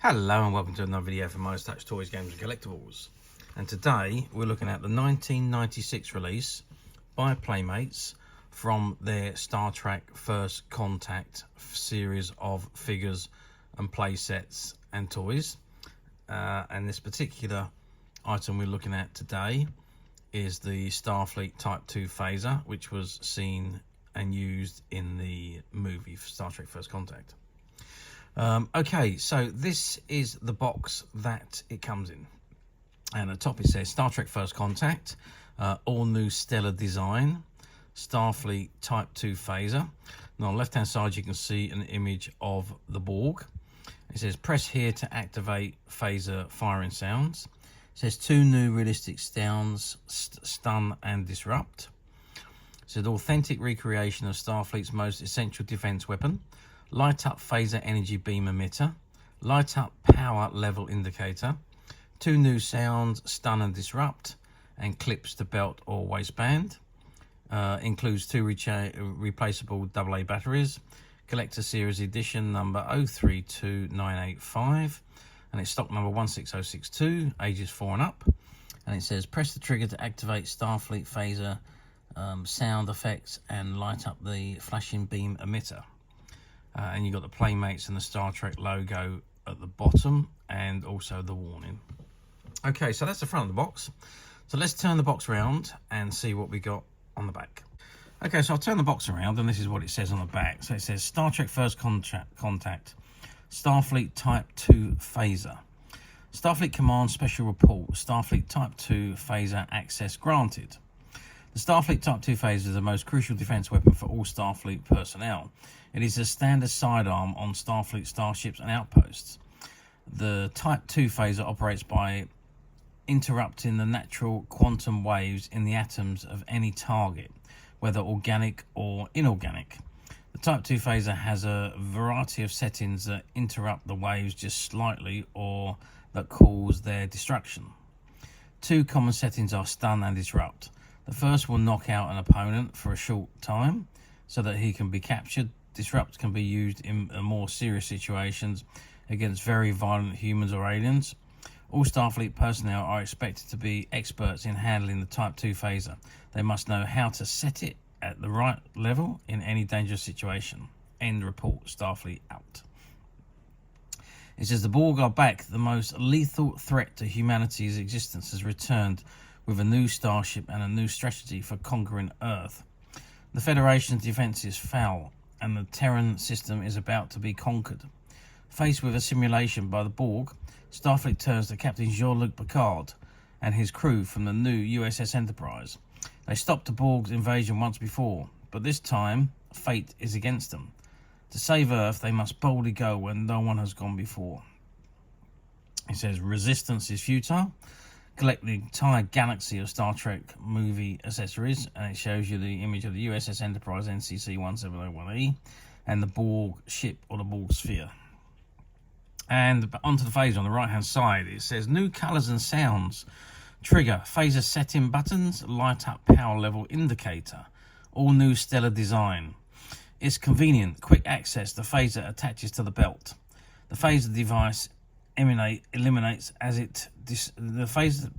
Hello and welcome to another video from Most Touch Toys, Games and Collectibles. And today we're looking at the 1996 release by Playmates from their Star Trek First Contact series of figures and play sets and toys. And this particular item we're looking at today is the Starfleet Type 2 phaser, which was seen and used in the movie Star Trek First Contact. Okay, so this is the box that it comes in, and at the top it says Star Trek First Contact, all new stellar design, Starfleet Type 2 phaser. Now on the left hand side you can see an image of the Borg. It says press here to activate phaser firing sounds. It says two new realistic sounds, stun and disrupt. It says authentic recreation of Starfleet's most essential defense weapon. Light up Phased Energy Beam Emitter, light up power level indicator, two new sounds, stun and disrupt, and clips to belt or waistband. Includes two replaceable AA batteries, collector series edition number 032985, and it's stock number 16062, ages 4 and up. And it says press the trigger to activate Starfleet phaser sound effects and light up the flashing beam emitter. And you've got the Playmates and the Star Trek logo at the bottom, and also the warning. Okay, so that's the front of the box. So let's turn the box around and see what we got on the back. Okay, so I'll turn the box around and this is what it says on the back. So it says Star Trek First Contact, Starfleet Type 2 phaser. Starfleet Command Special Report, Starfleet Type 2 phaser access granted. The Starfleet Type 2 phaser is the most crucial defense weapon for all Starfleet personnel. It is a standard sidearm on Starfleet starships and outposts. The Type 2 phaser operates by interrupting the natural quantum waves in the atoms of any target, whether organic or inorganic. The Type 2 phaser has a variety of settings that interrupt the waves just slightly or that cause their destruction. Two common settings are stun and disrupt. The first will knock out an opponent for a short time so that he can be captured. Disrupt can be used in more serious situations against very violent humans or aliens. All Starfleet personnel are expected to be experts in handling the Type 2 phaser. They must know how to set it at the right level in any dangerous situation. End report. Starfleet out. It says the Borg are back. The most lethal threat to humanity's existence has returned with a new starship and a new strategy for conquering Earth. The Federation's defenses fail, and the Terran system is about to be conquered. Faced with a simulation by the Borg, Starfleet turns to Captain Jean-Luc Picard and his crew from the new USS Enterprise. They stopped the Borg's invasion once before, but this time, fate is against them. To save Earth, they must boldly go where no one has gone before. It says resistance is futile. Collect the entire galaxy of Star Trek movie accessories, and it shows you the image of the USS Enterprise NCC 1701E and the Borg ship or the Borg sphere. And onto the phaser on the right hand side, it says new colors and sounds, trigger, phaser setting buttons, light up power level indicator, all new stellar design. It's convenient, quick access. The phaser attaches to the belt. The phaser device eliminates as it the phaser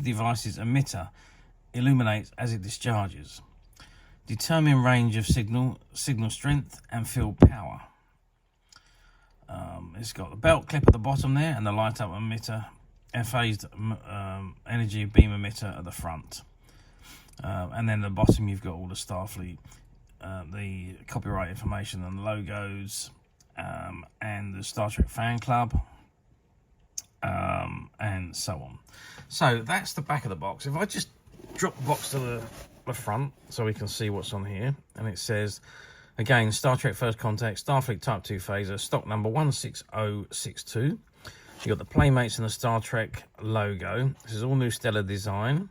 device's emitter illuminates as it discharges. Determine range of signal strength and field power. It's got the belt clip at the bottom there and the light up emitter and phased energy beam emitter at the front. And then at the bottom you've got all the Starfleet, the copyright information and logos, and the Star Trek fan club, and so on. So that's the back of the box. If I just drop the box to the front so we can see what's on here, and it says again Star Trek First Contact, Starfleet Type 2 phaser, stock number 16062. You got the Playmates and the Star Trek logo. This is all new stellar design.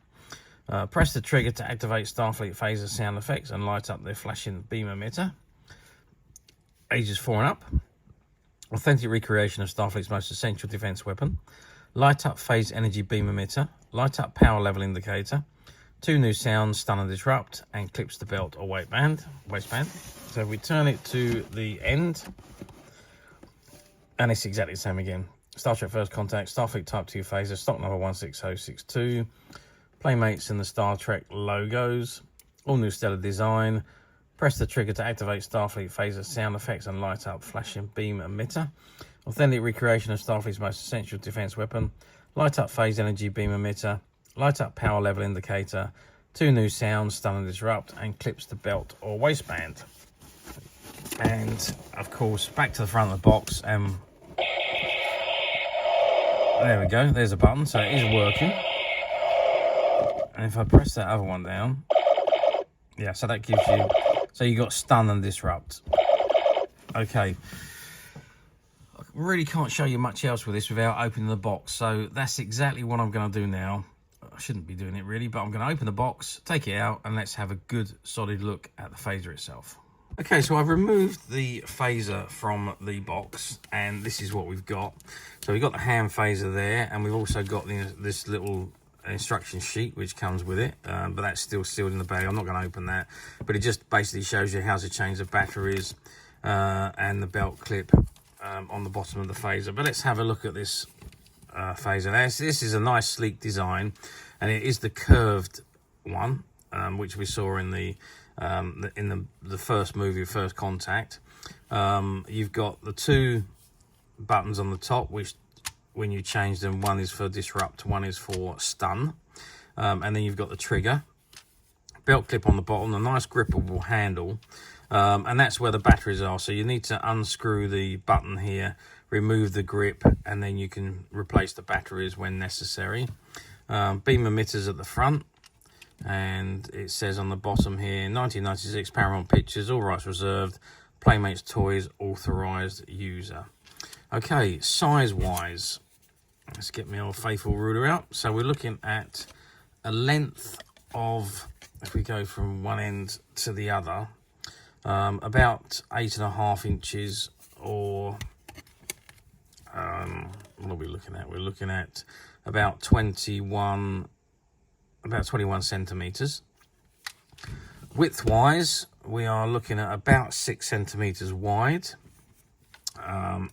Press the trigger to activate Starfleet phaser sound effects and light up their flashing beam emitter. Ages 4 and up. Authentic recreation of Starfleet's most essential defense weapon. Light up Phased Energy Beam Emitter. Light up power level indicator. Two new sounds, stun and disrupt, and clips to belt or waistband. So if we turn it to the end, And it's exactly the same again. Star Trek First Contact, Starfleet Type 2 phaser, stock number 16062. Playmates and the Star Trek logos. All new stellar design. Press the trigger to activate Starfleet phaser sound effects and light up flashing beam emitter. Authentic recreation of Starfleet's most essential defense weapon. Light up Phased Energy Beam Emitter. Light up power level indicator. 2 new sounds, stun and disrupt, and clips to belt or waistband. And of course, back to the front of the box. There we go. There's a button, so it is working. And if I press that other one down, yeah, so that gives you, so you got stun and disrupt. Okay. I really can't show you much else with this without opening the box. So that's exactly what I'm going to do now. I shouldn't be doing it really, but I'm going to open the box, take it out, and let's have a good solid look at the phaser itself. Okay, so I've removed the phaser from the box, and this is what we've got. So we've got the hand phaser there, and we've also got this little instruction sheet which comes with it, but that's still sealed in the bag. I'm not going to open that, but it just basically shows you how to change the batteries and the belt clip on the bottom of the phaser. But let's have a look at this phaser. This is a nice sleek design, and it is the curved one, which we saw in the first movie, First Contact. You've got the 2 buttons on the top, which when you change them, one is for disrupt, one is for stun, and then you've got the trigger, belt clip on the bottom, a nice grippable handle, and that's where the batteries are. So you need to unscrew the button here, remove the grip, and then you can replace the batteries when necessary. Beam emitters at the front, and it says on the bottom here, 1996, Paramount Pictures, all rights reserved, Playmates Toys, authorized user. Okay, size wise, let's get my old faithful ruler out. So we're looking at a length of, if we go from one end to the other, about 8.5 inches, or what are we looking at? We're looking at about 21 centimeters. Width wise, we are looking at about 6 centimeters wide,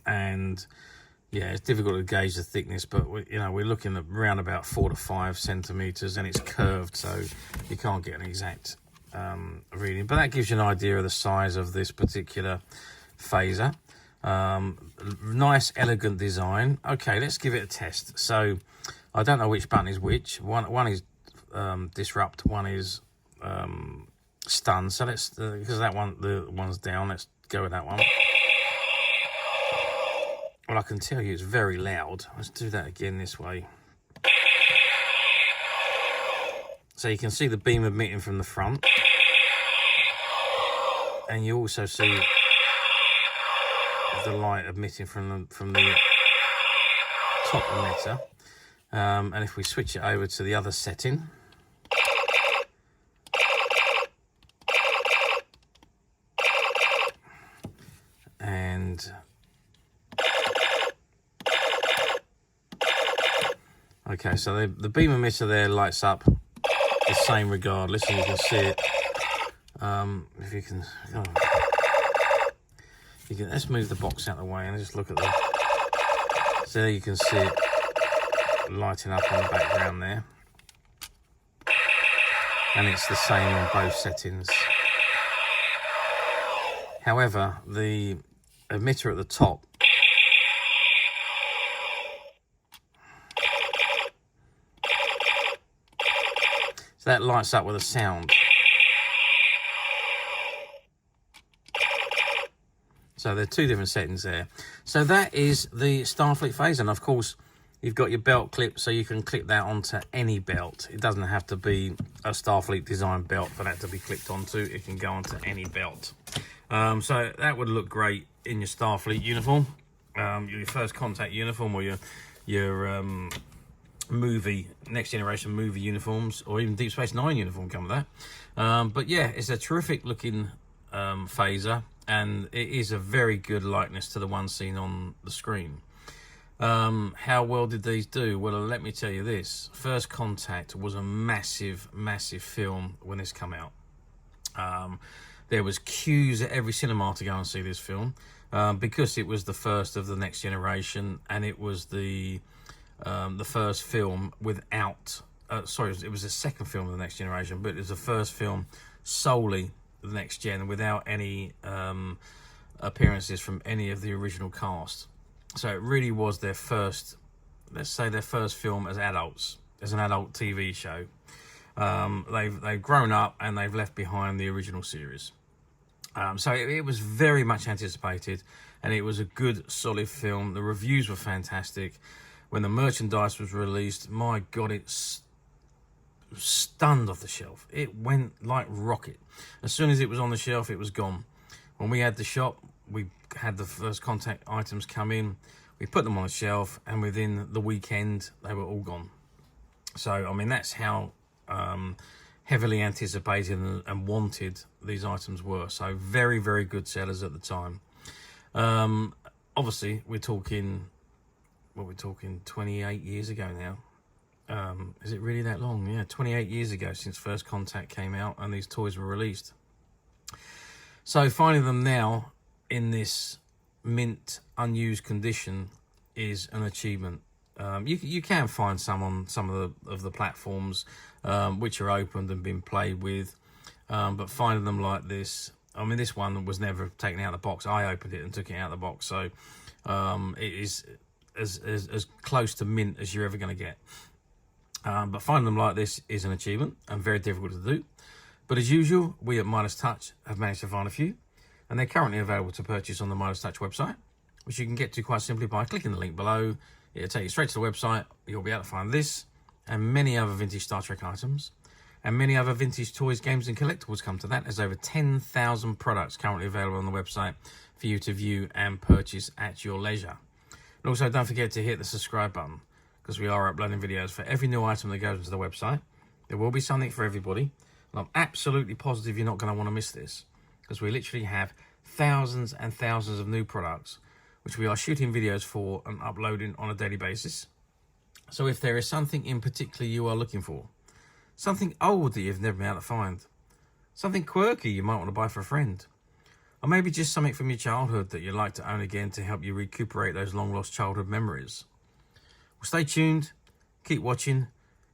and yeah, it's difficult to gauge the thickness, but we're looking at around about 4 to 5 centimeters, and it's curved, so you can't get an exact reading, but that gives you an idea of the size of this particular phaser. Nice elegant design. Okay, let's give it a test. So I don't know which button is which. One is disrupt, one is stun. So let's, because the one's down, let's go with that one. Well, I can tell you it's very loud. Let's do that again this way. So you can see the beam emitting from the front, and you also see the light emitting from the top emitter. And if we switch it over to the other setting, and okay, so the beam emitter there lights up the same regardless, and you can see it. If you can, let's move the box out of the way and just look at so there you can see it lighting up on the background there, and it's the same on both settings. However, the emitter at the top, so that lights up with a sound. So there are 2 different settings there. So that is the Starfleet phaser, and of course you've got your belt clip, so you can clip that onto any belt. It doesn't have to be a Starfleet design belt for that to be clipped onto. It can go onto any belt. So that would look great in your Starfleet uniform, your First Contact uniform, or your movie, Next Generation movie uniforms, or even Deep Space Nine uniform come with that. But yeah, it's a terrific looking phaser, and it is a very good likeness to the one seen on the screen. How well did these do? Well, let me tell you this. First Contact was a massive film when this came out. There was queues at every cinema to go and see this film. because it was the first of the Next Generation, and it was the first film without. Sorry, it was the second film of the Next Generation, but it was the first film solely the Next Gen without any appearances from any of the original cast. So it really was their first, let's say, their first film as adults, as an adult TV show. They've grown up and they've left behind the original series. So it was very much anticipated, and it was a good, solid film. The reviews were fantastic. When the merchandise was released, my God, it's stunned off the shelf. It went like rocket. As soon as it was on the shelf, it was gone. When we had the shop, we had the first contact items come in, we put them on the shelf, and within the weekend they were all gone. So I mean, that's how heavily anticipated and wanted these items were. So very, very good sellers at the time. Obviously we're talking 28 years ago now. Is it really that long? Yeah, 28 years ago since First Contact came out and these toys were released. So finding them now in this mint, unused condition is an achievement. You can find some on some of the platforms which are opened and been played with, but finding them like this, I mean, this one was never taken out of the box. I opened it and took it out of the box, so it is as close to mint as you're ever going to get. But finding them like this is an achievement and very difficult to do. But as usual, we at Midas Touch have managed to find a few, and they're currently available to purchase on the Midas Touch website, which you can get to quite simply by clicking the link below. It'll take you straight to the website. You'll be able to find this and many other vintage Star Trek items, and many other vintage toys, games and collectibles come to that. There's over 10,000 products currently available on the website for you to view and purchase at your leisure. And also, don't forget to hit the subscribe button, because we are uploading videos for every new item that goes into the website. There will be something for everybody, and I'm absolutely positive you're not going to want to miss this, because we literally have thousands and thousands of new products which we are shooting videos for and uploading on a daily basis. So if there is something in particular you are looking for, something old that you've never been able to find, something quirky you might want to buy for a friend, or maybe just something from your childhood that you'd like to own again to help you recuperate those long lost childhood memories, well, stay tuned, keep watching,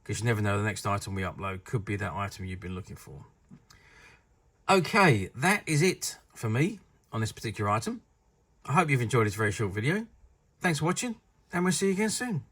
because you never know, the next item we upload could be that item you've been looking for. Okay, that is it for me on this particular item. I hope you've enjoyed this very short video. Thanks for watching, and we'll see you again soon.